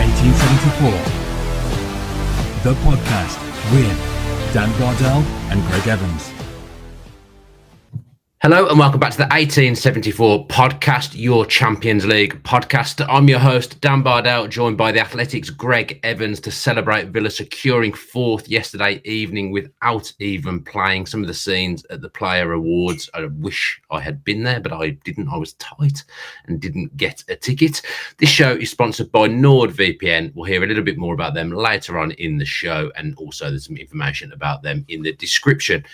1874, the podcast with Dan Bardell and Gregg Evans. Hello and welcome back to the 1874 podcast, your Champions League podcast. I'm your host, Dan Bardell, joined by the Athletic's Gregg Evans to celebrate Villa securing fourth yesterday evening without even playing. Some of the scenes at the Player Awards, I wish I had been there, but I didn't. I was tight and didn't get a ticket. This show is sponsored by NordVPN. We'll hear a little bit more about them later on in the show, and also there's some information about them in the description.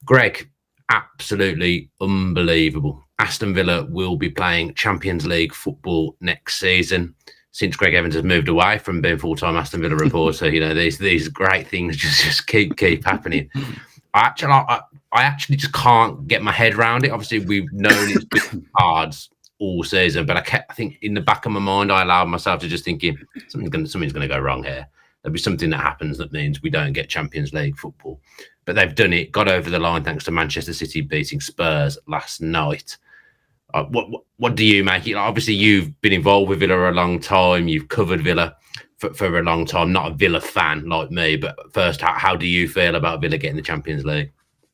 Greg, absolutely unbelievable. Aston Villa will be playing Champions League football next season. Since Gregg Evans has moved away from being full-time Aston Villa reporter, you know, these great things just keep happening. I actually just can't get my head around it. Obviously, we've known it's been hard all season, but I think in the back of my mind, I allowed myself to just thinking something's going to go wrong here. There'll be something that happens that means we don't get Champions League football. But they've done it, got over the line thanks to Manchester City beating Spurs last night. What do you make it? Obviously, you've been involved with Villa a long time. You've covered Villa for a long time. Not a Villa fan like me, but first, how do you feel about Villa getting the Champions League?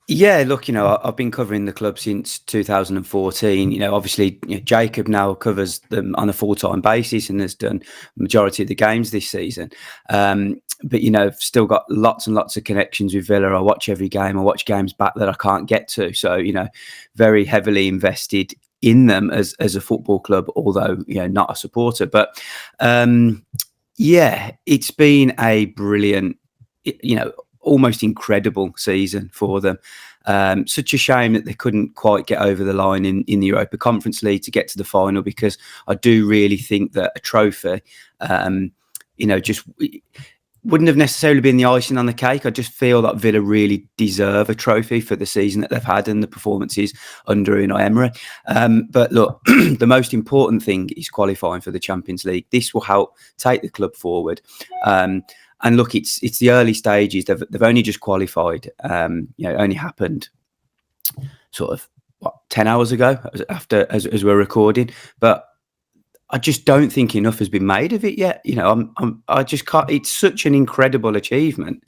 Yeah, look, you know, I've been covering the club since 2014. You know, obviously, Jacob now covers them on a full-time basis and has done the majority of the games this season. But, you know, I've still got lots and lots of connections with Villa. I watch every game. I watch games back that I can't get to. So, you know, very heavily invested in them as a football club, although, you know, not a supporter. But, yeah, it's been a brilliant, you know, almost incredible season for them. Such a shame that they couldn't quite get over the line in the Europa Conference League to get to the final, because I do really think that a trophy, you know, just wouldn't have necessarily been the icing on the cake. I just feel that Villa really deserve a trophy for the season that they've had and the performances under Unai Emery. But look, the most important thing is qualifying for the Champions League. This will help take the club forward. And look, it's the early stages. They've only just qualified. You know, it only happened sort of 10 hours ago as we're recording. But I just don't think enough has been made of it yet. You know, I just can't. It's such an incredible achievement.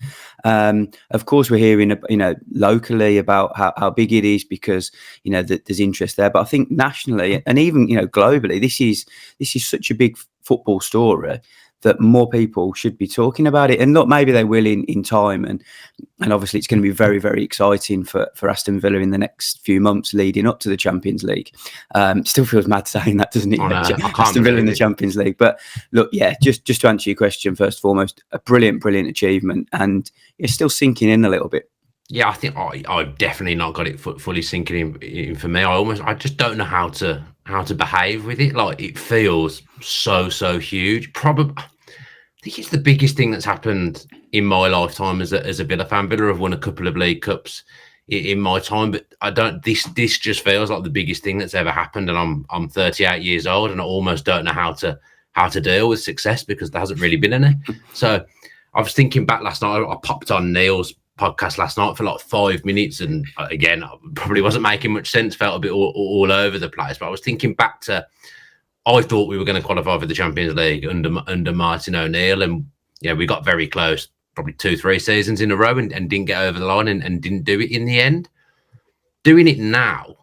Of course, we're hearing, you know, locally about how big it is because, you know, there's interest there. But I think nationally and even, you know, globally, this is such a big football story that more people should be talking about it. And look, maybe they will in time. And obviously it's going to be very, very exciting for Aston Villa in the next few months leading up to the Champions League. Still feels mad saying that, doesn't it? Oh, no, Aston Villa in the Champions League. But look, yeah, just to answer your question, first and foremost, a brilliant achievement. And it's still sinking in a little bit. Yeah, I think I've definitely not got it fully sinking in for me. I just don't know how to behave with it. Like, it feels so huge. Probably, I think it's the biggest thing that's happened in my lifetime as a Villa fan. Villa have won a couple of League Cups in my time, but I don't. This just feels like the biggest thing that's ever happened. And I'm 38 years old, and I almost don't know how to deal with success because there hasn't really been any. So I was thinking back last night. I popped on Neil's podcast last night for like 5 minutes, and again, I probably wasn't making much sense. Felt a bit all over the place. But I was thinking back to, I thought we were going to qualify for the Champions League under Martin O'Neill, and yeah, we got very close, probably 2-3 seasons in a row, and didn't get over the line and didn't do it in the end. Doing it now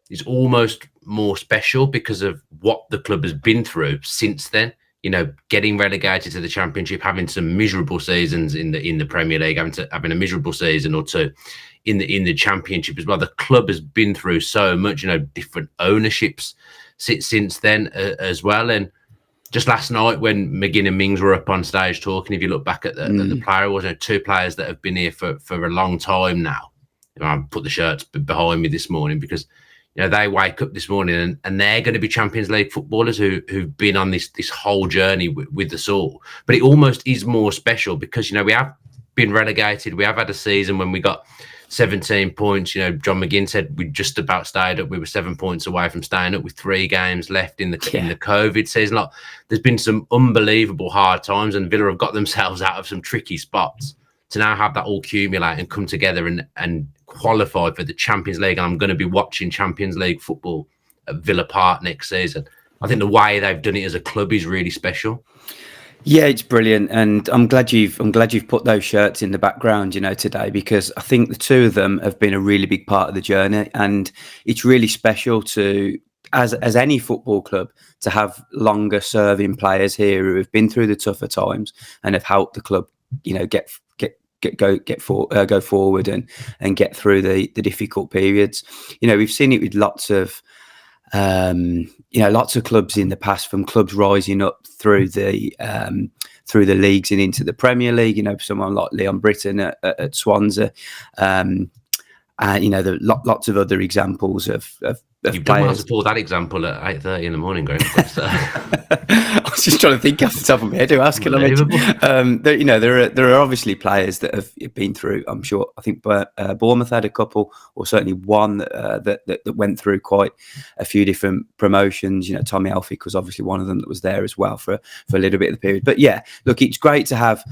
is almost more special because of what the club has been through since then. You know, getting relegated to the Championship, having some miserable seasons in the Premier League, having a miserable season or two in the Championship as well. The club has been through so much, you know, different ownerships since then as well. And just last night when McGinn and Mings were up on stage talking, if you look back at the Player Awards, you know, two players that have been here for a long time now. You know, I put the shirts behind me this morning because, you know, they wake up this morning and they're going to be Champions League footballers who've been on this whole journey with us all. But it almost is more special because, you know, we have been relegated. We have had a season when we got 17 points. You know, John McGinn said we just about stayed up. We were 7 points away from staying up with 3 games left in the COVID season. Like, there's been some unbelievable hard times, and Villa have got themselves out of some tricky spots to now have that all accumulate and come together and qualify for the Champions League. And I'm going to be watching Champions League football at Villa Park next season. I think the way they've done it as a club is really special. Yeah, it's brilliant, and I'm glad you've put those shirts in the background, today, because I think the two of them have been a really big part of the journey, and it's really special to, as any football club, to have longer serving players here who have been through the tougher times and have helped the club, go forward and get through the difficult periods. We've seen it with lots of clubs in the past, from clubs rising up through the leagues and into the Premier League. Someone like Leon Britton at Swansea, and there are lots of other examples of You've players. done well to pull that example at 8:30 in the morning, Greg. I was just trying to think off the top of my head who else can I mention. There are obviously players that have been through. I'm sure. I think Bournemouth had a couple, or certainly one that went through quite a few different promotions. Tommy Elphick was obviously one of them that was there as well for a little bit of the period. But yeah, look, it's great to have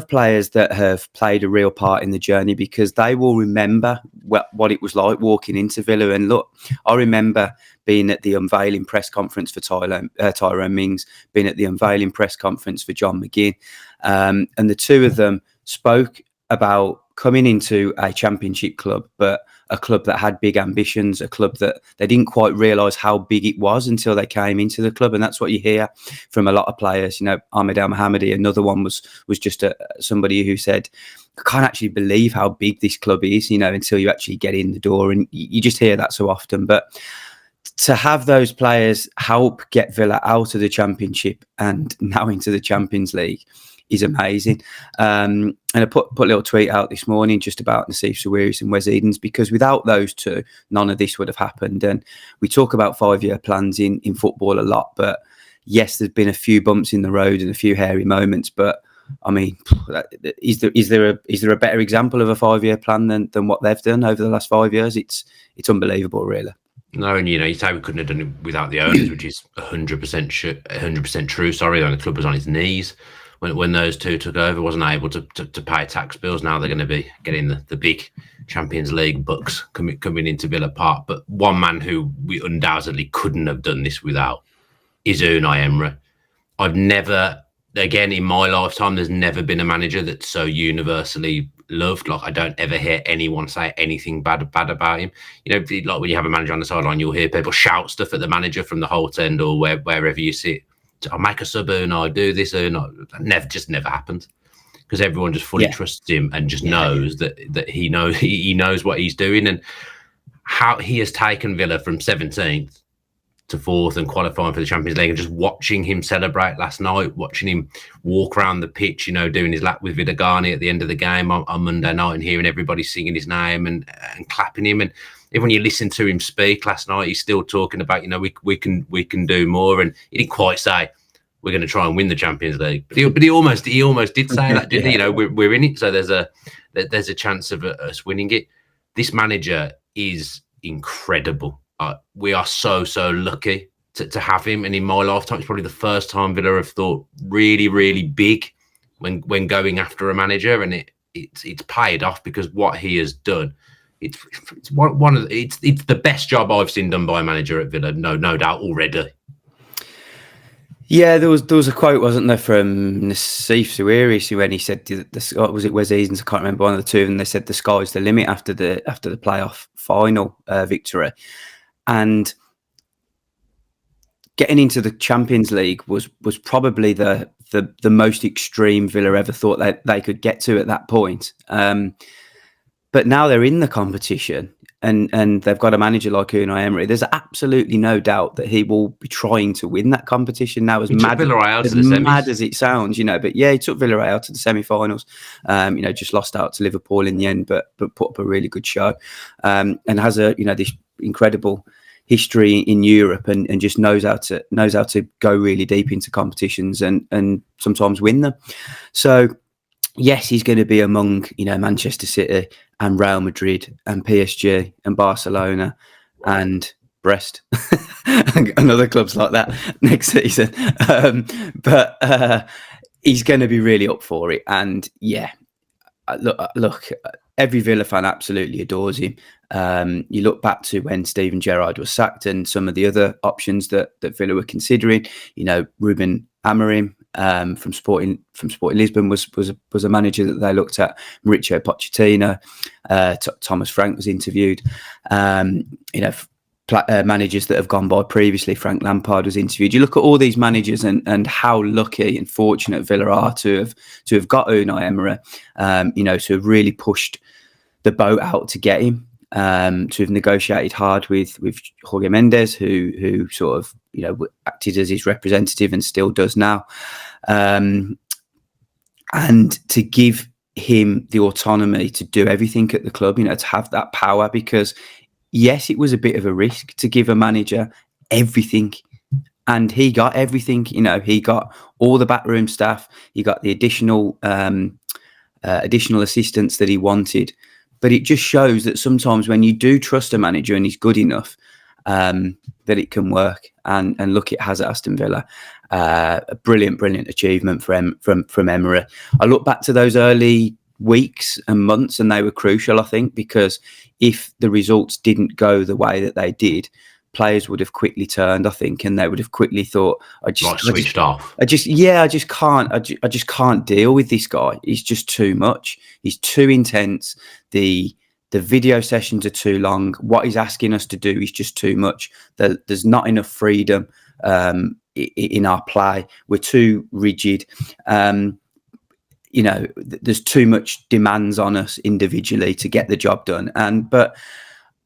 players that have played a real part in the journey, because they will remember what it was like walking into Villa. And look, I remember being at the unveiling press conference for Tyrone Mings, being at the unveiling press conference for John McGinn, and the two of them spoke about coming into a championship club, but a club that had big ambitions, a club that they didn't quite realise how big it was until they came into the club. And that's what you hear from a lot of players. Ahmed El Mohammadi, another one, was just somebody who said, I can't actually believe how big this club is, until you actually get in the door. And you just hear that so often. But to have those players help get Villa out of the Championship and now into the Champions League is amazing. And I put a little tweet out this morning just about Nassif Sawiris and Wes Edens, because without those two, none of this would have happened. And we talk about 5-year plans in football a lot, but yes, there's been a few bumps in the road and a few hairy moments, but I mean, is there a better example of a 5-year plan than what they've done over the last 5 years? It's unbelievable, really. No, and you say we couldn't have done it without the owners, which is 100% true. Sorry, the club was on its knees when those two took over, wasn't able to pay tax bills. Now they're going to be getting the big Champions League bucks coming into Villa Park. But one man who we undoubtedly couldn't have done this without is Unai Emery. I've never, again, in my lifetime, there's never been a manager that's so universally loved. Like, I don't ever hear anyone say anything bad about him. Like when you have a manager on the sideline, you'll hear people shout stuff at the manager from the Holt End or wherever you sit. I'll make a sub, Unai, do this, Unai. That never happened, because everyone just fully trusts him and just knows that he knows what he's doing, and how he has taken Villa from 17th to 4th and qualifying for the Champions League. And just watching him celebrate last night, watching him walk around the pitch, doing his lap with Vidagani at the end of the game on Monday night, and hearing everybody singing his name and clapping him. And even when you listen to him speak last night, he's still talking about, we can do more. And he didn't quite say we're going to try and win the Champions League, but he almost did say that, didn't he? We're in it, so there's a chance of us winning it. This manager is incredible. We are so lucky to have him, and in my lifetime, it's probably the first time Villa have thought really, really big when going after a manager, and it's paid off, because what he has done, it's the best job I've seen done by a manager at Villa, no doubt already. Yeah, there was a quote, wasn't there, from Nassif Sawiris, when he said, was it Wes Edens? I can't remember, one of the two of them. They said the sky's the limit after the playoff final victory, and getting into the Champions League was probably the most extreme Villa ever thought that they could get to at that point. But now they're in the competition, and they've got a manager like Unai Emery. There's absolutely no doubt that he will be trying to win that competition now. As mad as it sounds, But yeah, he took Villarreal out to the semi-finals. Just lost out to Liverpool in the end, but put up a really good show, and has this incredible history in Europe, and just knows how to go really deep into competitions and sometimes win them. So yes, he's going to be among Manchester City and Real Madrid and PSG and Barcelona and Brest and other clubs like that next season. But he's going to be really up for it. And yeah, look, every Villa fan absolutely adores him. You look back to when Steven Gerrard was sacked and some of the other options that Villa were considering, Ruben Amorim, from Sporting Lisbon was a manager that they looked at. Mauricio Pochettino, Thomas Frank was interviewed. Managers that have gone by previously. Frank Lampard was interviewed. You look at all these managers and how lucky and fortunate Villa are to have got Unai Emery. To have really pushed the boat out to get him. To have negotiated hard with Jorge Mendes, who sort of acted as his representative and still does now, and to give him the autonomy to do everything at the club, to have that power, because yes, it was a bit of a risk to give a manager everything, and he got everything. He got all the backroom staff, he got the additional assistants that he wanted. But it just shows that sometimes when you do trust a manager and he's good enough, that it can work. And look, it has at Aston Villa. A brilliant achievement from Emery. I look back to those early weeks and months, and they were crucial, I think, because if the results didn't go the way that they did, players would have quickly turned, I think, and they would have quickly thought, switched off. I just can't deal with this guy. He's just too much. He's too intense. The video sessions are too long. What he's asking us to do is just too much. There's not enough freedom in our play. We're too rigid. There's too much demands on us individually to get the job done. But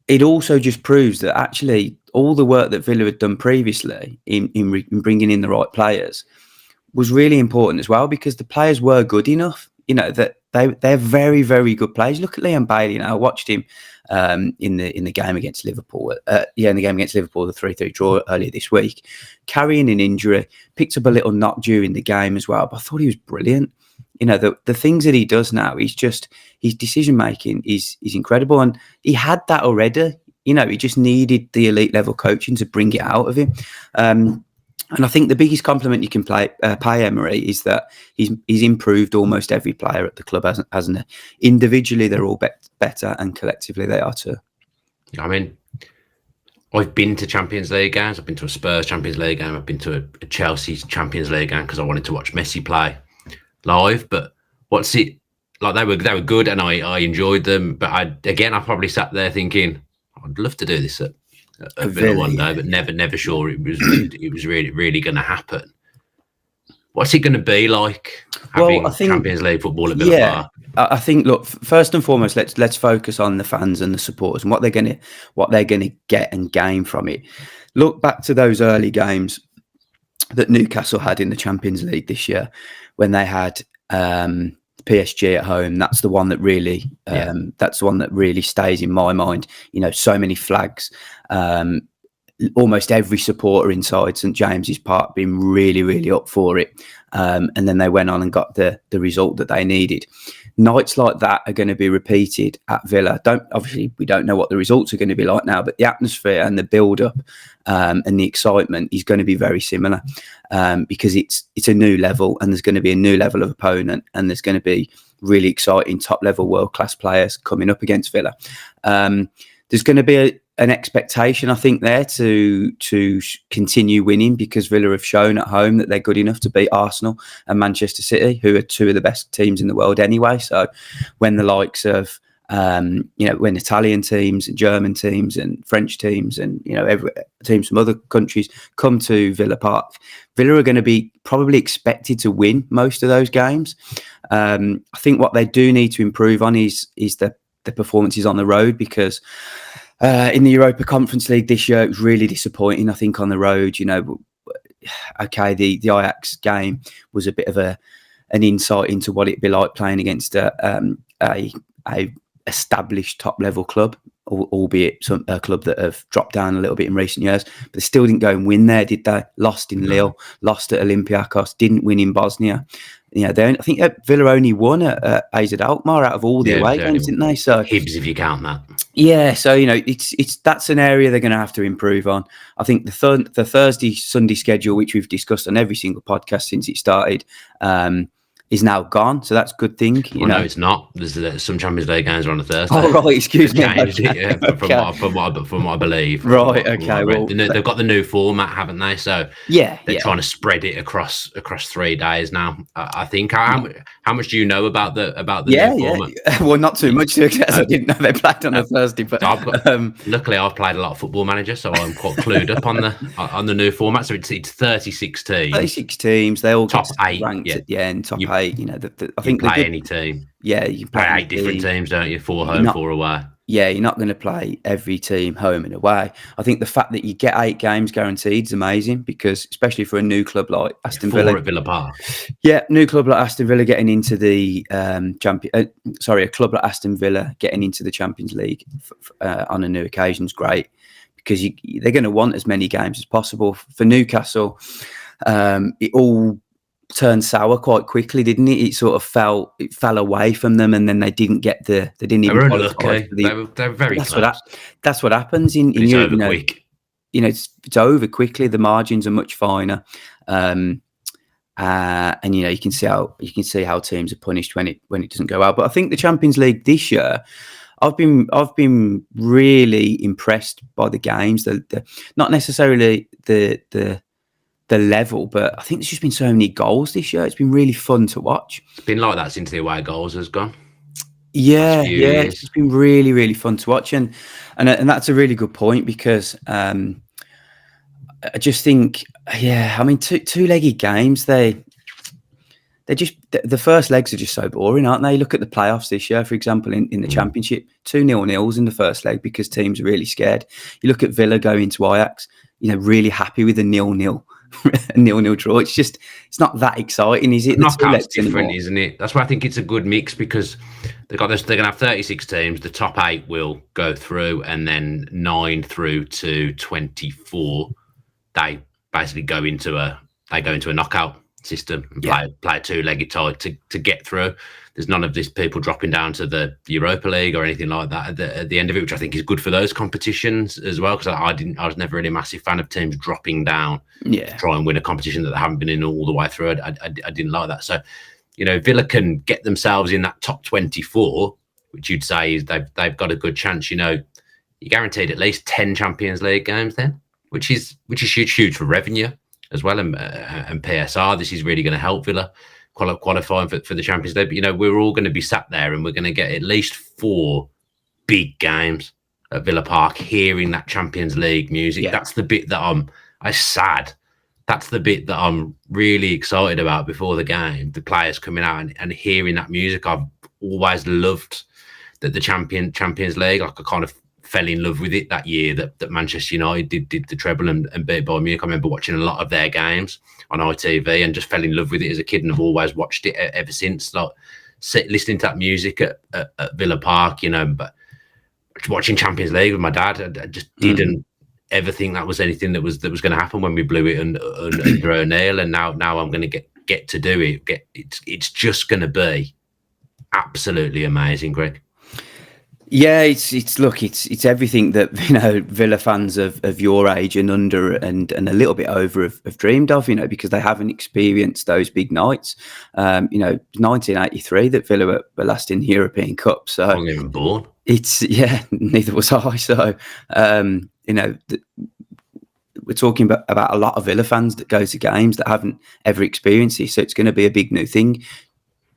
it also just proves that actually all the work that Villa had done previously in bringing in the right players was really important as well, because the players were good enough, that they're very, very good players. Look at Liam Bailey. I watched him in the game against Liverpool. The game against Liverpool, the 3-3 draw earlier this week, carrying an injury, picked up a little knock during the game as well. But I thought he was brilliant. The things that he does now, his decision making is incredible, and he had that already. He just needed the elite level coaching to bring it out of him. And I think the biggest compliment you can pay Emery is that he's improved almost every player at the club, hasn't he? Individually, they're all better, and collectively, they are too. I mean, I've been to Champions League games. I've been to a Spurs Champions League game. I've been to a Chelsea Champions League game because I wanted to watch Messi play live. But what's it like? They were good, and I enjoyed them. But I probably sat there thinking, I'd love to do this at Villa one day, but never sure it was really going to happen. What's it going to be like having Champions League football at Villa Park? I think, look, first and foremost, let's focus on the fans and the supporters and what they're going to get and gain from it. Look back to those early games that Newcastle had in the Champions League this year when they had PSG at home. That's the one that really stays in my mind. So many flags, almost every supporter inside St James's Park being really, really up for it. And then they went on and got the result that they needed. Nights like that are going to be repeated at Villa. Obviously, we don't know what the results are going to be like now, but the atmosphere and the build-up and the excitement is going to be very similar, because it's a new level, and there's going to be a new level of opponent, and there's going to be really exciting top-level world-class players coming up against Villa. There's going to be an expectation, I think, there to continue winning, because Villa have shown at home that they're good enough to beat Arsenal and Manchester City, who are two of the best teams in the world anyway. So when the likes of when Italian teams and German teams and French teams and every teams from other countries come to Villa Park, Villa are going to be probably expected to win most of those games. I think what they do need to improve on is the performances on the road, because in the Europa Conference League this year, it was really disappointing, I think, on the road. Okay, the Ajax game was a bit of an insight into what it'd be like playing against a established top level club, albeit a club that have dropped down a little bit in recent years. But they still didn't go and win there, did they? Lost in Lille, lost at Olympiacos, didn't win in Bosnia. I think Villa only won at AZ Alkmaar out of all the away games, didn't they? So Hibs, if you count that. Yeah, so that's an area they're going to have to improve on. I think the Thursday Sunday schedule, which we've discussed on every single podcast since it started, is now gone. So that's a good thing. No, it's not. There's some Champions League games are on a Thursday. Oh, right, excuse me. Changed Okay, it, from what I believe. Right, okay. Well, they've got the new format, haven't they? So they're trying to spread it across 3 days now. I think. How much do you know about the new format? Well, not too much because I didn't know they played on a Thursday. But luckily, I've played a lot of Football Manager, so I'm quite clued up on the new format. So it's 36 teams. 36 teams. They all top get 8 ranked at the end. Top 8. I think play any team. Yeah, you can play 8 different teams, don't you? 4 home, 4 away. Yeah, you're not going to play every team home and away. I think the fact that you get 8 games guaranteed is amazing because, especially for a new club like Aston Villa. 4 at Villa Park. Yeah, new club like Aston Villa getting into the a club like Aston Villa getting into the Champions League on a new occasion is great because they're going to want as many games as possible. For Newcastle, it all turned sour quite quickly, didn't it? It sort of fell away from them, and then they didn't get they didn't even qualify. They're very close. That's what happens in Europe. Quick. It's over quickly. The margins are much finer, and you can see how teams are punished when it doesn't go well. But I think the Champions League this year, I've been really impressed by the games. Not necessarily the level, but I think there's just been so many goals this year. It's been really fun to watch. It's been like that since the away goals has gone. Yeah, it's just been really, really fun to watch, and that's a really good point because I just think, two-legged games. They're just the first legs are just so boring, aren't they? Look at the playoffs this year, for example, in the Championship, 2-0 in the first leg because teams are really scared. You look at Villa going to Ajax, really happy with a 0-0. A 0-0 draw. It's not that exciting, is it? Knockout's different, isn't it? That's why I think it's a good mix because they're going to have 36 teams. The top 8 will go through, and then 9 through to 24, they basically go into a knockout system and play a 2-legged tie to get through. There's none of this people dropping down to the Europa League or anything like that at the end of it, which I think is good for those competitions as well. Because I was never really a massive fan of teams dropping down to try and win a competition that they haven't been in all the way through. I didn't like that. So, Villa can get themselves in that top 24, which you'd say is they've got a good chance. You're guaranteed at least 10 Champions League games then, which is huge for revenue as well and PSR. This is really going to help Villa qualifying for the Champions League. But, we're all going to be sat there and we're going to get at least 4 big games at Villa Park hearing that Champions League music. Yeah. That's the bit that I'm sad. That's the bit that I'm really excited about before the game, the players coming out and hearing that music. I've always loved the Champions League. Like I kind of fell in love with it that year that Manchester United did the treble and beat Bayern Munich. I remember watching a lot of their games on ITV and just fell in love with it as a kid, and I've always watched it ever since. Like listening to that music at Villa Park, but watching Champions League with my dad, I just didn't ever think that was anything that was going to happen when we blew it under O'Neill, and now I'm going to get to do it. It's just going to be absolutely amazing, Greg. Yeah, it's everything that Villa fans of your age and under and a little bit over have dreamed of, because they haven't experienced those big nights. 1983 that Villa were last in the European Cup, so I wasn't even born. Neither was I. So we're talking about a lot of Villa fans that go to games that haven't ever experienced it. So it's going to be a big new thing.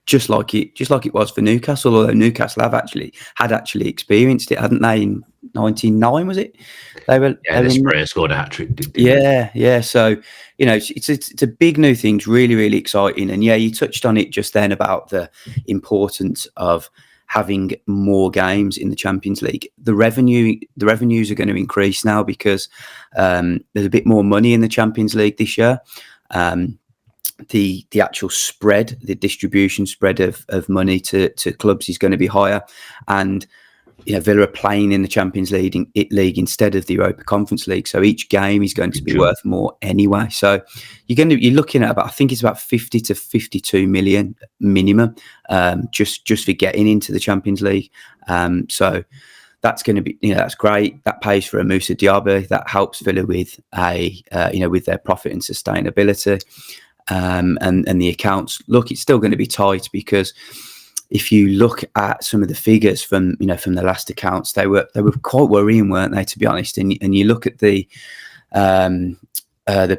Just like it was for Newcastle, although Newcastle had actually experienced it, hadn't they? In 1999, was it? The Spurs scored a hat-trick. Yeah. So it's a big new thing. It's really, really exciting. And you touched on it just then about the importance of having more games in the Champions League. The revenues are going to increase now because there's a bit more money in the Champions League this year. The actual spread, the distribution spread of money to clubs is going to be higher, and Villa are playing in the Champions League instead of the Europa Conference League, so each game is going to be worth more anyway. So you're looking at about 50 to 52 million minimum, just for getting into the Champions League. So that's going to be, that's great. That pays for a Moussa Diaby. That helps Villa with with their profit and sustainability. and the accounts. Look, it's still going to be tight, because if you look at some of the figures from the last accounts, they were quite worrying, weren't they? To be honest, and you look at the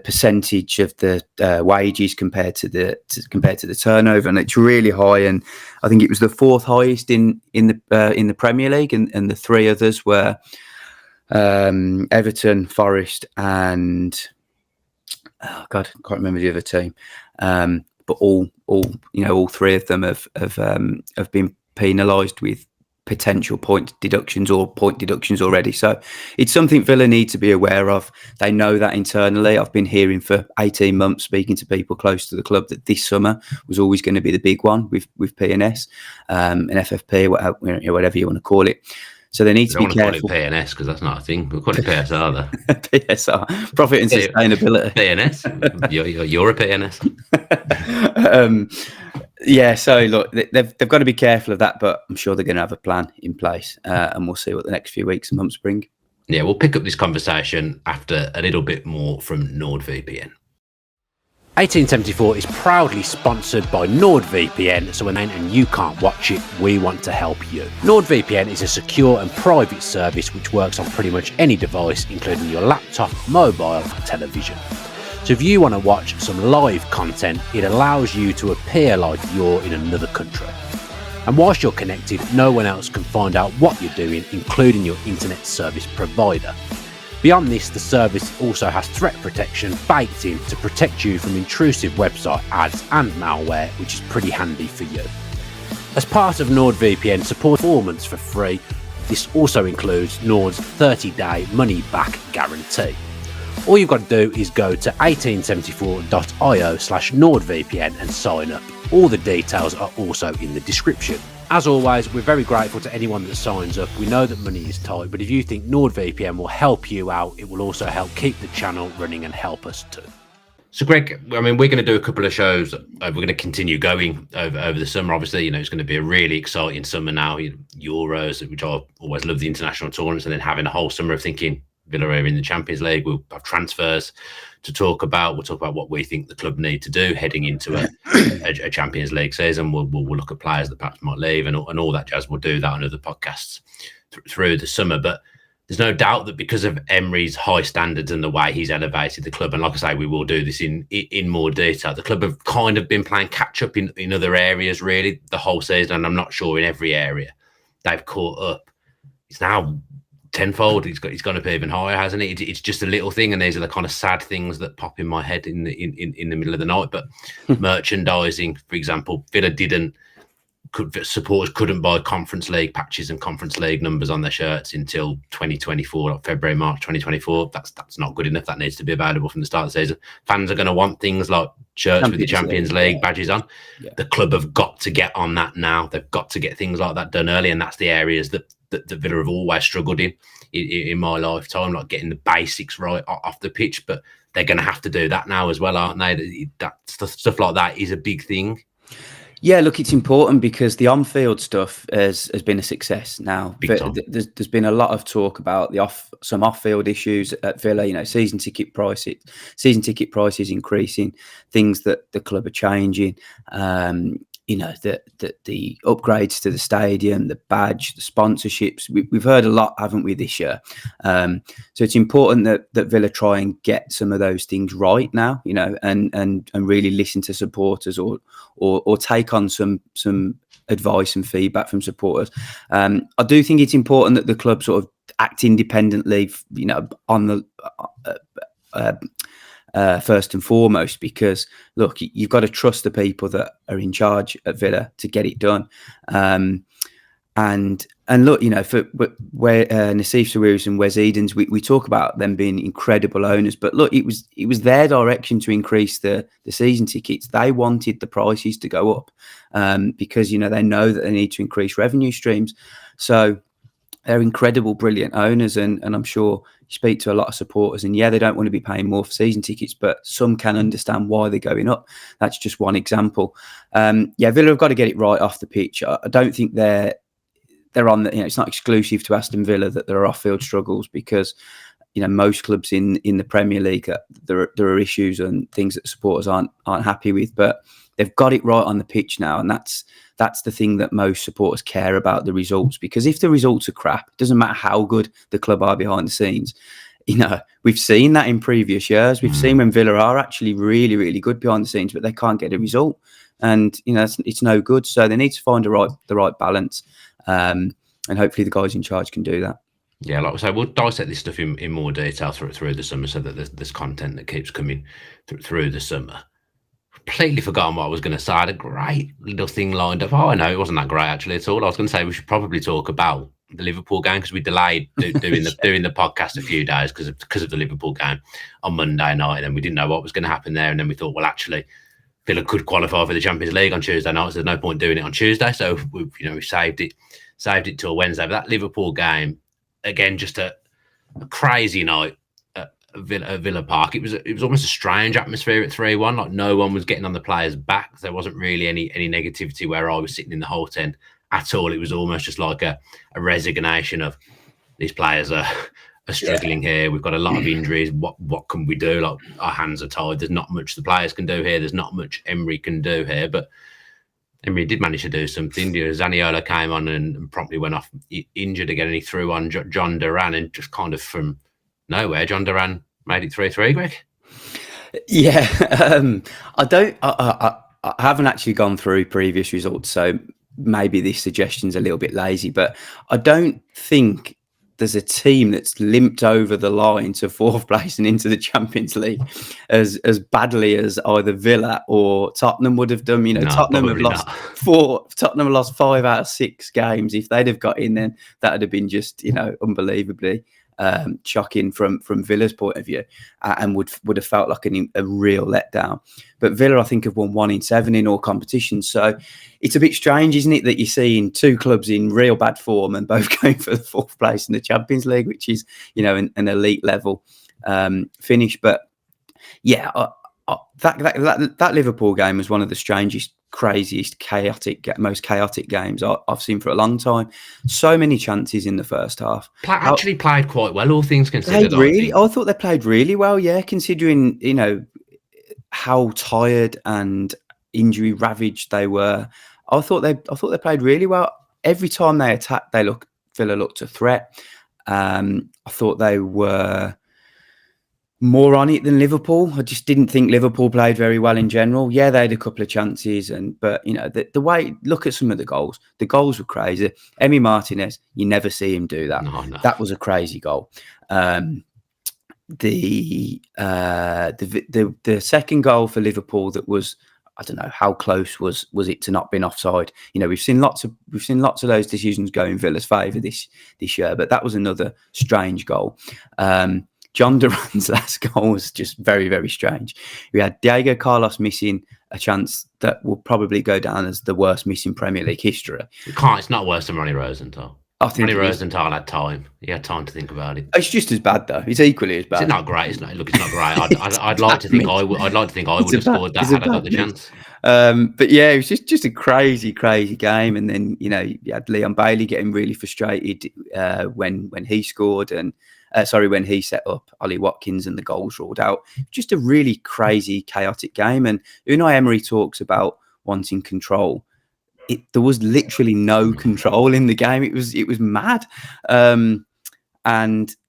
percentage of the wages compared to the turnover, and it's really high. And I think it was the fourth highest in the Premier League, and the three others were Everton, Forest, and I can't remember the other team. But all three of them have been penalised with potential point deductions already. So it's something Villa need to be aware of. They know that internally. I've been hearing for 18 months, speaking to people close to the club, that this summer was always going to be the big one with P&S and FFP, whatever you want to call it. So they need to be careful. Call it PNS, because that's not a thing. We'll call it PSR, though. PSR, profit and sustainability. PNS. You're a PNS. Yeah, so look, they've got to be careful of that, but I'm sure they're going to have a plan in place, and we'll see what the next few weeks and months bring. Yeah, we'll pick up this conversation after a little bit more from NordVPN. 1874 is proudly sponsored by NordVPN, so when you can't watch it, we want to help you. NordVPN is a secure and private service which works on pretty much any device, including your laptop, mobile, and television. So if you want to watch some live content, it allows you to appear like you're in another country. And whilst you're connected, no one else can find out what you're doing, including your internet service provider. Beyond this, the service also has threat protection baked in to protect you from intrusive website ads and malware, which is pretty handy for you. As part of NordVPN support performance for free, this also includes Nord's 30-day money-back guarantee. All you've got to do is go to 1874.io/NordVPN and sign up. All the details are also in the description. As always, we're very grateful to anyone that signs up. We know that money is tight, but if you think NordVPN will help you out, it will also help keep the channel running and help us too. So, Greg, I mean, we're going to do a couple of shows. We're going to continue going over the summer. Obviously, it's going to be a really exciting summer now. Euros, which I always love, the international tournaments, and then having a whole summer of thinking Villa are in the Champions League. We'll have transfers to talk about. We'll talk about what we think the club need to do heading into a Champions League season. We'll look at players that perhaps might leave and all that jazz. We'll do that on other podcasts through the summer. But there's no doubt that because of Emery's high standards and the way he's elevated the club, and like I say, we will do this in more detail, the club have kind of been playing catch up in other areas really the whole season, and I'm not sure in every area they've caught up. It's now tenfold. He's gone up even higher, hasn't it? It's just a little thing, and these are the kind of sad things that pop in my head in the middle of the night. But merchandising, for example, Villa supporters couldn't buy Conference League patches and Conference League numbers on their shirts until 2024, like February, March 2024. That's not good enough. That needs to be available from the start of the season. Fans are going to want things like shirts with the Champions League badges on. Yeah. The club have got to get on that now. They've got to get things like that done early, and that's the areas that Villa have always struggled in my lifetime, like getting the basics right off the pitch. But they're going to have to do that now as well, aren't they? That stuff like that is a big thing. Yeah, look, it's important because the on-field stuff has been a success now. There's been a lot of talk about some off-field issues at Villa. Season ticket prices increasing, things that the club are changing. The upgrades to the stadium, the badge, the sponsorships. We've heard a lot, haven't we, this year? So it's important that Villa try and get some of those things right now, and really listen to supporters or take on some advice and feedback from supporters. I do think it's important that the club sort of act independently, on the first and foremost, because look, you've got to trust the people that are in charge at Villa to get it done. And look, for where Nassif Sawiris and Wes Edens, we talk about them being incredible owners, but look, it was their direction to increase the season tickets. They wanted the prices to go up because they know that they need to increase revenue streams. So they're incredible, brilliant owners, and I'm sure you speak to a lot of supporters, and they don't want to be paying more for season tickets, but some can understand why they're going up. That's just one example. Villa have got to get it right off the pitch. I don't think they're on the. It's not exclusive to Aston Villa that there are off-field struggles, because most clubs in the Premier League, there are issues and things that supporters aren't happy with, but they've got it right on the pitch now, and that's the thing that most supporters care about, the results. Because if the results are crap, it doesn't matter how good the club are behind the scenes. We've seen that in previous years. We've seen when Villa are actually really, really good behind the scenes, but they can't get a result, and it's no good. So they need to find the right balance, and hopefully the guys in charge can do that. Yeah, like I say, we'll dissect this stuff in more detail through the summer, so that there's content that keeps coming through the summer. Completely forgotten what I was going to say. I had a great little thing lined up. Oh, I know it wasn't that great actually at all. I was going to say we should probably talk about the Liverpool game, because we delayed doing the podcast a few days because of the Liverpool game on Monday night, and we didn't know what was going to happen there. And then we thought, well, actually, Villa could qualify for the Champions League on Tuesday night, so there's no point doing it on Tuesday. So we saved it till Wednesday. But that Liverpool game, again, just a crazy night at Villa Park. It was almost a strange atmosphere at 3-1. Like, no one was getting on the players' back. There wasn't really any negativity where I was sitting in the Holte end at all. It was almost just like a resignation of these players are struggling here. We've got a lot of injuries. What can we do? Like, our hands are tied. There's not much the players can do here. There's not much Emery can do here. But Emery did manage to do something. Zaniolo came on and promptly went off injured again, and he threw on John Duran, and just kind of from nowhere, John Duran made it 3-3, Greg. Yeah, I haven't actually gone through previous results, so maybe this suggestion's a little bit lazy, but I don't think there's a team that's limped over the line to fourth place and into the Champions League as badly as either Villa or Tottenham would have done. Tottenham have lost Tottenham have lost 5 out of 6 games. If they'd have got in, then that would have been just unbelievably shocking from Villa's point of view, and would have felt like a real letdown. But Villa, I think, have won 1 in 7 in all competitions. So it's a bit strange, isn't it, that you're seeing 2 clubs in real bad form and both going for the 4th place in the Champions League, which is an elite level finish. But yeah, that Liverpool game was one of the strangest, craziest, most chaotic games I've seen for a long time. So many chances in the first half. Actually played quite well, all things considered. I thought they played really well, yeah, considering how tired and injury ravaged they were. I thought they played really well. Every time they attacked, Villa looked a threat. I thought they were more on it than Liverpool. I just didn't think Liverpool played very well in general. Yeah, they had a couple of chances, but the way, look at some of the goals. The goals were crazy. Emi Martinez, you never see him do that. No. That was a crazy goal. The second goal for Liverpool, that was, I don't know how close was it to not being offside. We've seen lots of those decisions go in Villa's favour this year, but that was another strange goal. John Duran's last goal was just very, very strange. We had Diego Carlos missing a chance that will probably go down as the worst miss in Premier League history. It's not worse than Ronnie Rosenthal. Ronnie Rosenthal had time. He had time to think about it. It's just as bad, though. It's equally as bad. It's not great. It's not great. I'd like to think I would. I'd like to think I would have scored that had I got the chance. But yeah, it was just a crazy, crazy game. And then you had Leon Bailey getting really frustrated when he scored, and when he set up Ollie Watkins and the goals ruled out. Just a really crazy, chaotic game. And Unai Emery talks about wanting control. There was literally no control in the game. It was mad. And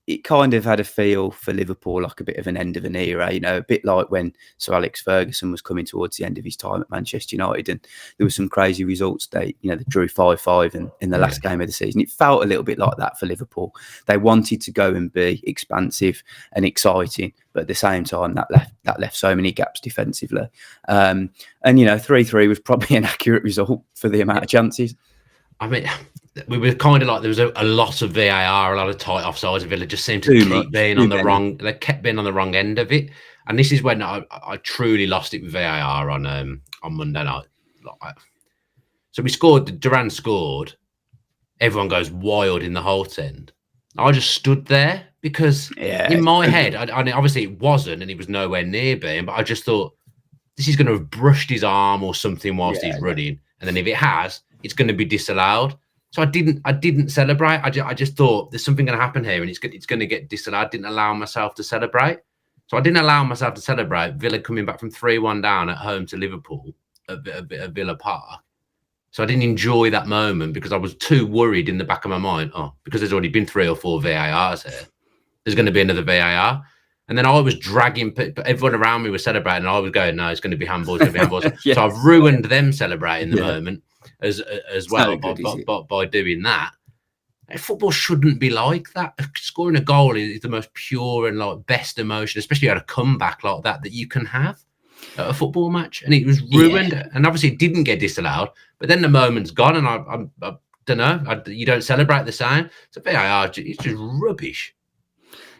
it kind of had a feel for Liverpool like a bit of an end of an era, a bit like when Sir Alex Ferguson was coming towards the end of his time at Manchester United, and there were some crazy results. They drew 5-5 in the last game of the season. It felt a little bit like that for Liverpool. They wanted to go and be expansive and exciting, but at the same time, that left so many gaps defensively. And 3-3 was probably an accurate result for the amount of chances. I mean, we were kind of like, there was a lot of VAR, a lot of tight offsides. Villa just seemed to keep being on the wrong. They kept being on the wrong end of it, and this is when I truly lost it with VAR on Monday night. So we scored. Duran scored. Everyone goes wild in the Holte end. I just stood there because in my head, I obviously it wasn't, and he was nowhere near being. But I just thought this is going to have brushed his arm or something whilst he's running, and then if it has, it's going to be disallowed. So I didn't celebrate. I just thought there's something going to happen here, and it's going to get disallowed. I didn't allow myself to celebrate. So I didn't allow myself to celebrate Villa coming back from 3-1 down at home to Liverpool at Villa Park. So I didn't enjoy that moment because I was too worried in the back of my mind. Oh, because there's already been 3 or 4 VARs here. There's going to be another VAR. And then I was dragging, everyone around me was celebrating, and I was going, no, it's going to be handballs, it's going to be handballs. Yeah. So I've ruined them celebrating the moment as well good, by doing that. Football shouldn't be like that. Scoring a goal is the most pure and like best emotion, especially at a comeback like that you can have at a football match. And it was ruined. Yeah. And obviously it didn't get disallowed, but then the moment's gone, and I don't know. You don't celebrate the same. So VAR, it's just rubbish.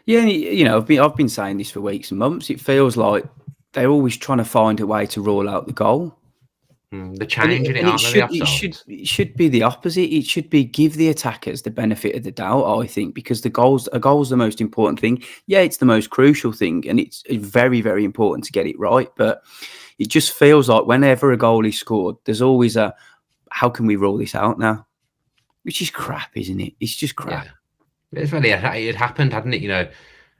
Yeah, you know, I've been saying this for weeks and months. It feels like they're always trying to find a way to rule out the goal. They're changing it should be the opposite. It should be give the attackers the benefit of the doubt, I think, because a goal's the most important thing. Yeah, it's the most crucial thing, and it's very, very important to get it right. But it just feels like whenever a goal is scored, there's always how can we rule this out now? Which is crap, isn't it? It's just crap. Yeah. It's really, it happened, hadn't it? You know,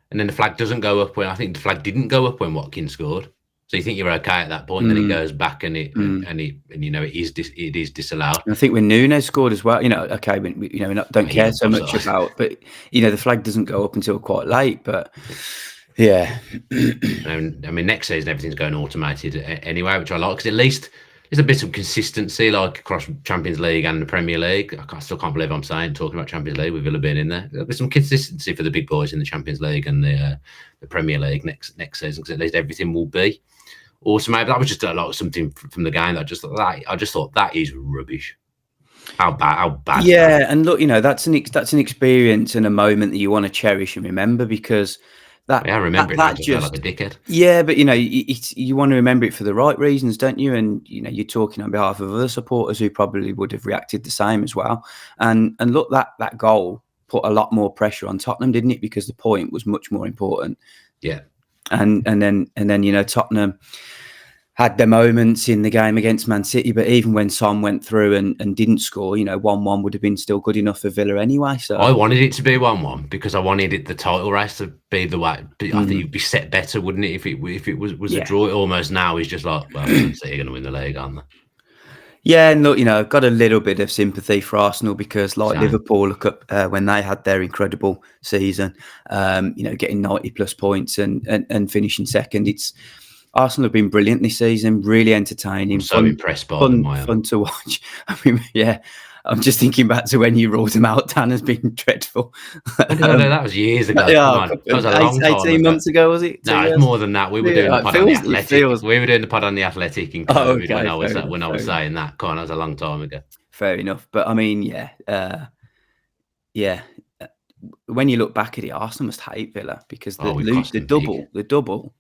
and then the flag doesn't go up I think the flag didn't go up when Watkins scored. So you think you're okay at that point, then it goes back, and you know it is disallowed. And I think when Nunes scored as well, you know, okay, we don't care so much about, but you know the flag doesn't go up until quite late. But yeah, I mean, next season everything's going automated anyway, which I like, because at least there's a bit of consistency, like across Champions League and the Premier League. I still can't believe I'm talking about Champions League with Villa being in there. There'll be some consistency for the big boys in the Champions League and the Premier League next season, because at least everything will be automated. That was just something from the game that I just thought that is rubbish. How bad. Yeah, and look, you know, that's an experience and a moment that you want to cherish and remember, because I remember it like a dickhead. Yeah, but you know, you want to remember it for the right reasons, don't you? And you know, you're talking on behalf of other supporters who probably would have reacted the same as well. And look, that goal put a lot more pressure on Tottenham, didn't it? Because the point was much more important. Yeah. And then you know, Tottenham had their moments in the game against Man City, but even when Son went through and didn't score, you know, 1-1 would have been still good enough for Villa anyway. So I wanted it to be 1-1 because I wanted the title race to be the way. I think it'd be set better, wouldn't it, if it was a draw? It almost now is just like, well, so you're going to win the league, aren't they? Yeah, and look, you know, I've got a little bit of sympathy for Arsenal because, like Liverpool, look up when they had their incredible season, you know, getting 90+ points and finishing second. Arsenal have been brilliant this season, really entertaining. I'm so impressed by them. Fun to watch. I mean, yeah, I'm just thinking back to when you ruled them out. Dan has been dreadful. That was years ago. Yeah, that was a long time 18 months ago, was it? No, it's more than that. We were doing the pod on the Athletic. We were doing the pod on the Athletic in COVID when I was saying that. That was a long time ago. Fair enough. But I mean, when you look back at it, Arsenal must hate Villa because the double.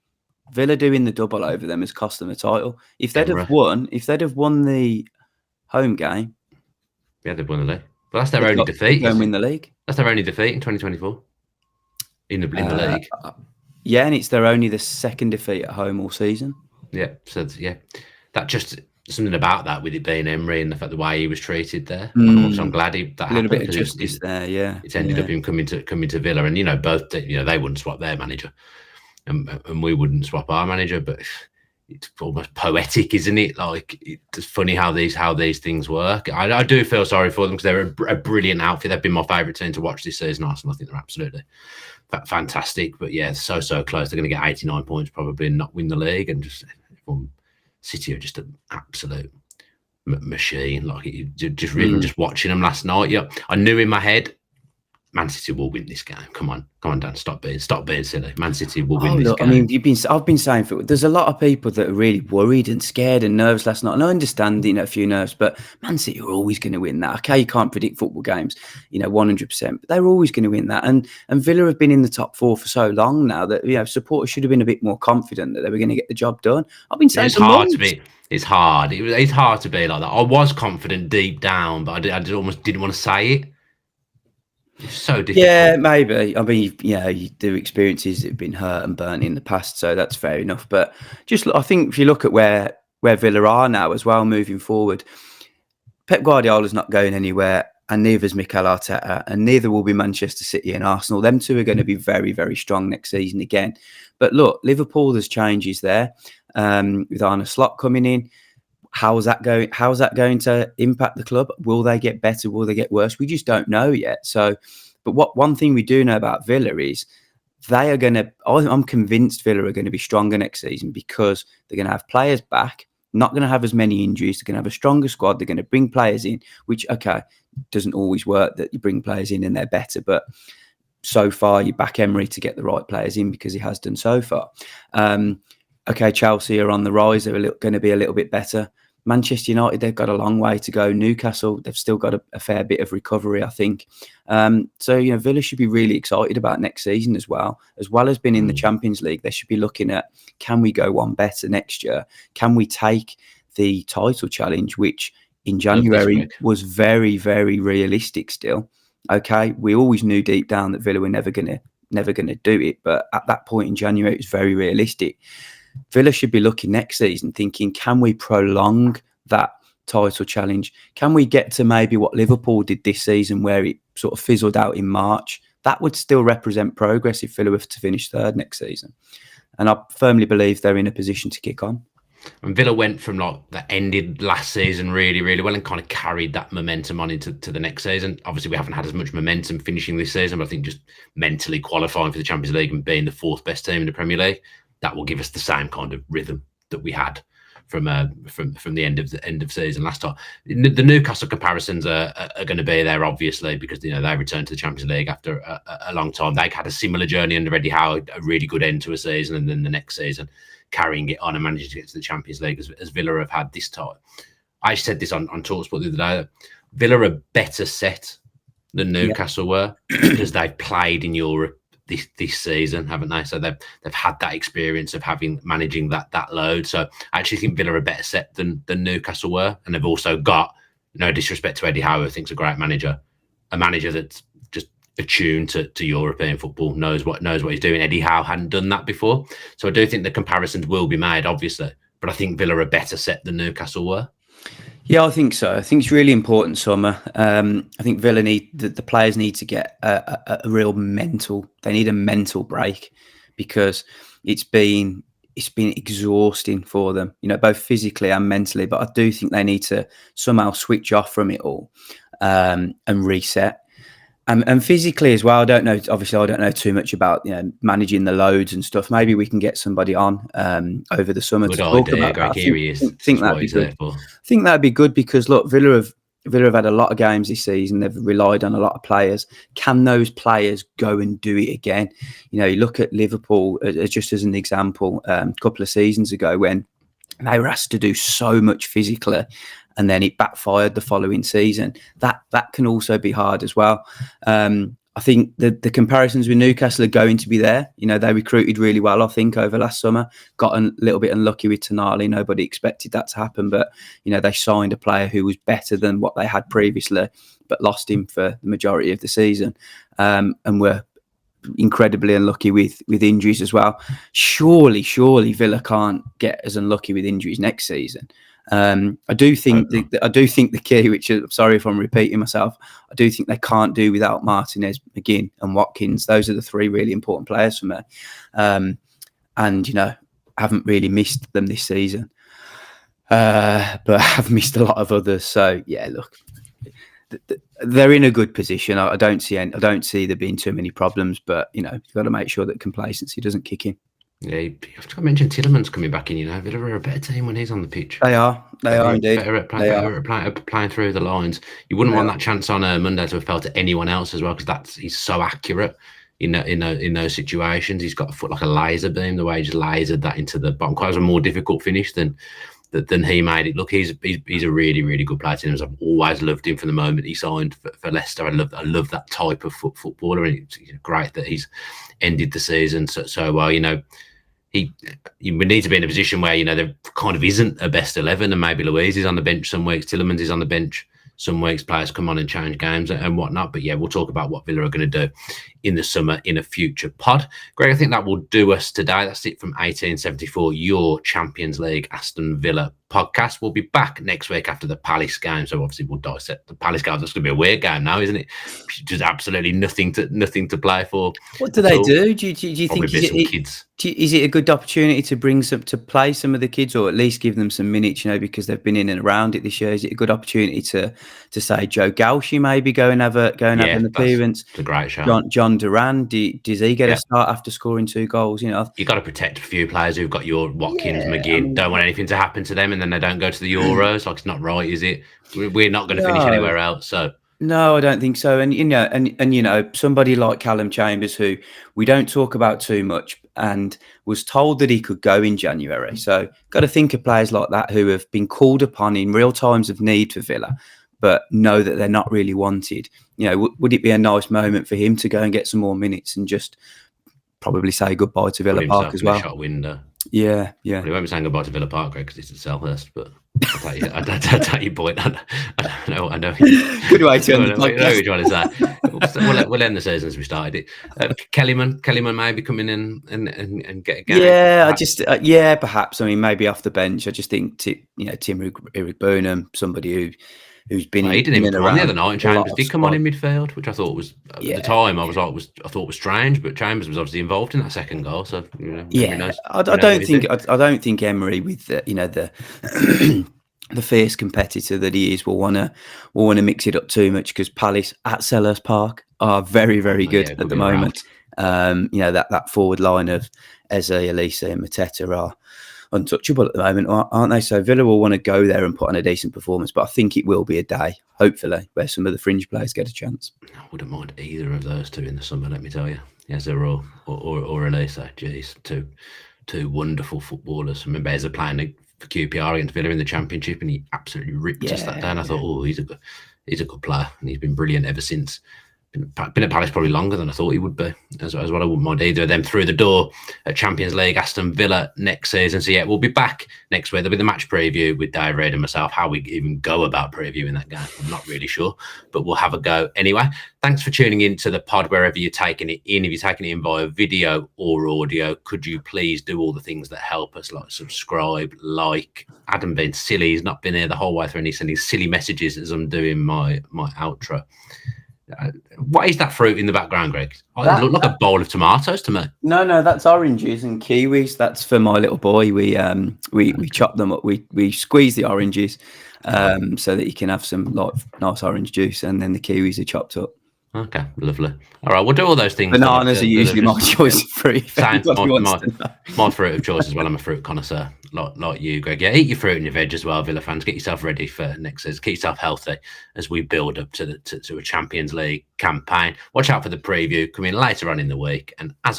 Villa doing the double over them has cost them a title. If they'd have won the home game, they've won the league. But that's their only defeat. Don't win the league. That's their only defeat in 2024 in the league. Yeah, and it's the second defeat at home all season. Yeah, so that just something about that with it being Emery and the fact the way he was treated there. So I'm glad that happened. A little bit of justice there. Yeah, it's ended up him coming to Villa, and you know they wouldn't swap their manager. And we wouldn't swap our manager, but it's almost poetic, isn't it? Like, it's funny how these things work. I do feel sorry for them because they're a brilliant outfit. They've been my favourite team to watch this season, Arsenal. I think they're absolutely fantastic. But yeah, so close. They're going to get 89 points probably and not win the league. And just City are just an absolute machine. Like, just watching them last night. Yeah, I knew in my head, Man City will win this game. Come on, Dan. Stop being silly. Man City will win this game. I mean, I've been saying there's a lot of people that are really worried and scared and nervous last night. And I understand, a few nerves, but Man City are always going to win that. Okay, you can't predict football games, 100%, but they're always going to win that. And Villa have been in the top four for so long now that supporters should have been a bit more confident that they were going to get the job done. I've been saying it's hard to be. It's hard. It's hard to be like that. I was confident deep down, but I almost didn't want to say it. It's so difficult. Yeah, maybe. I mean, you do experiences that have been hurt and burnt in the past, so that's fair enough. But I think if you look at where Villa are now as well, moving forward, Pep Guardiola's not going anywhere. and neither is Mikel Arteta, and neither will be Manchester City and Arsenal. Them two are going to be very, very strong next season again. But look, Liverpool, there's changes there with Arne Slot coming in. How's that going? How's that going to impact the club? Will they get better? Will they get worse? We just don't know yet. So, but one thing we do know about Villa is they are going to. I'm convinced Villa are going to be stronger next season because they're going to have players back. Not going to have as many injuries. They're going to have a stronger squad. They're going to bring players in, which doesn't always work that you bring players in and they're better, but so far you back Emery to get the right players in because he has done so far. Chelsea are on the rise. They're going to be a little bit better. Manchester United, they've got a long way to go. Newcastle, they've still got a fair bit of recovery, I think. So, Villa should be really excited about next season as well as being in the Champions League. They should be looking at, can we go one better next year? Can we take the title challenge, which in January was very, very realistic still? Okay, we always knew deep down that Villa were never gonna do it, but at that point in January, it was very realistic. Villa should be looking next season thinking, can we prolong that title challenge? Can we get to maybe what Liverpool did this season where it sort of fizzled out in March? That would still represent progress if Villa were to finish third next season. And I firmly believe they're in a position to kick on. And Villa went from that ended last season really, really well and kind of carried that momentum on into the next season. Obviously, we haven't had as much momentum finishing this season, but I think just mentally qualifying for the Champions League and being the fourth best team in the Premier League, that will give us the same kind of rhythm that we had from the end of season last time. The Newcastle comparisons are going to be there, obviously, because they returned to the Champions League after a long time. They had a similar journey under Eddie Howe, a really good end to a season, and then the next season carrying it on and managing to get to the Champions League as Villa have had this time. I said this on TalkSport the other day. Villa are better set than Newcastle were because they've played in Europe this season, haven't they? So they've had that experience of managing that load. So I actually think Villa are better set than Newcastle were, and they've also got, no disrespect to Eddie Howe, who I think's a great manager, a manager that's just attuned to European football, knows what he's doing. Eddie Howe hadn't done that before, so I do think the comparisons will be made, obviously, but I think Villa are better set than Newcastle were. Yeah, I think so. I think it's really important, Summer. I think Villa the players need to get a real mental break because it's been exhausting for them, both physically and mentally. But I do think they need to somehow switch off from it all and reset. And physically as well, I don't know. Obviously, I don't know too much about managing the loads and stuff. Maybe we can get somebody on over the summer to talk about that. I think that'd be good. I think that'd be good because look, Villa have had a lot of games this season. They've relied on a lot of players. Can those players go and do it again? You look at Liverpool just as an example. A couple of seasons ago when they were asked to do so much physically, and then it backfired the following season. That can also be hard as well. I think the comparisons with Newcastle are going to be there. They recruited really well, I think, over last summer. Got a little bit unlucky with Tonali. Nobody expected that to happen. But, they signed a player who was better than what they had previously, but lost him for the majority of the season. And were incredibly unlucky with injuries as well. Surely Villa can't get as unlucky with injuries next season. I do think the key, which I'm sorry if I'm repeating myself, I do think they can't do without Martinez, McGinn and Watkins. Those are the three really important players for me. And haven't really missed them this season, but I've missed a lot of others. So yeah, look, they're in a good position. I don't see there being too many problems, but you've got to make sure that complacency doesn't kick in. Yeah, you have to mention Tielemans coming back in. Villa are a better team when he's on the pitch. They are indeed. Better at playing through the lines. You wouldn't want that chance on a Monday to have felt to anyone else as well, because he's so accurate in those situations. He's got a foot like a laser beam. The way he just lasered that into the bottom. Quite a more difficult finish than he made it look. He's a really, really good player. I've always loved him from the moment he signed for Leicester. I love that type of footballer, and it's great that he's ended the season so well. We need to be in a position where there kind of isn't a best 11, and maybe Luiz is on the bench some weeks, Tielemans is on the bench some weeks, players come on and change games and whatnot. But yeah, we'll talk about what Villa are going to do in the summer in a future pod. Greg, I think that will do us today. That's it from 1874, your Champions League Aston Villa podcast. We'll be back next week after the Palace game. So obviously we'll dissect the Palace game. That's going to be a weird game now, isn't it? Just absolutely nothing to play for. What do they do? Do you think kids? Is it a good opportunity to bring to play some of the kids, or at least give them some minutes? Because they've been in and around it this year. Is it a good opportunity to say Joe Galshi maybe go and have an appearance? It's a great show. John Duran, does he get a start after scoring 2 goals? You got to protect a few players who've got your Watkins, McGinn. Don't want anything to happen to them, and then they don't go to the Euros. Like, it's not right, is it? We're not going to finish anywhere else. So. No, I don't think so. And somebody like Callum Chambers, who we don't talk about too much, and was told that he could go in January. So got to think of players like that who have been called upon in real times of need for Villa, but know that they're not really wanted. Would it be a nice moment for him to go and get some more minutes and just probably say goodbye to Villa Park as well? Shot window. Yeah. Well, he won't be saying goodbye to Villa Park, Greg, because it's at Selhurst, but I take your point. I know. Good way to end the podcast. I know what you're trying to say. We'll end the season as we started it. Kellyman maybe coming in and get a game. Yeah, perhaps. I mean, maybe off the bench. I just think, Tim Eric Burnham, somebody who's been he didn't even come on the other night, and Chambers did come on in midfield, which I thought was at the time I thought was strange, but Chambers was obviously involved in that second goal, so I don't think Emery, with the the fierce competitor that he is, will want to mix it up too much, because Palace at Selhurst Park are very, very good at the moment. That forward line of Eze, Elise and Mateta are untouchable at the moment, aren't they? So Villa will want to go there and put on a decent performance, but I think it will be a day, hopefully, where some of the fringe players get a chance. I wouldn't mind either of those two in the summer, let me tell you. Eze or Elise, geez, two wonderful footballers. I remember Eze playing for QPR against Villa in the Championship, and he absolutely ripped us that day. And I thought, he's a good player, and he's been brilliant ever since. Been at Palace probably longer than I thought he would be, as well. I wouldn't mind either of them through the door at Champions League, Aston Villa next season. So we'll be back next week. There'll be the match preview with Dave Reid and myself. How we even go about previewing that game, I'm not really sure, but we'll have a go anyway. Thanks for tuning in to the pod wherever you're taking it in. If you're taking it in via video or audio, could you please do all the things that help us, like subscribe, like. Adam being silly, he's not been here the whole way through, and he's sending silly messages as I'm doing my outro. What is that fruit in the background, Greg? It looked like a bowl of tomatoes to me. No, that's oranges and kiwis. That's for my little boy. We chop them up. We squeeze the oranges so that you can have some nice orange juice, and then the kiwis are chopped up. Okay, lovely. All right, we'll do all those things. Bananas are usually my choice of fruit. My fruit of choice as well. I'm a fruit connoisseur, like you, Greg. Yeah, eat your fruit and your veg as well, Villa fans. Get yourself ready for next season. Keep yourself healthy as we build up to a Champions League campaign. Watch out for the preview coming later on in the week. And as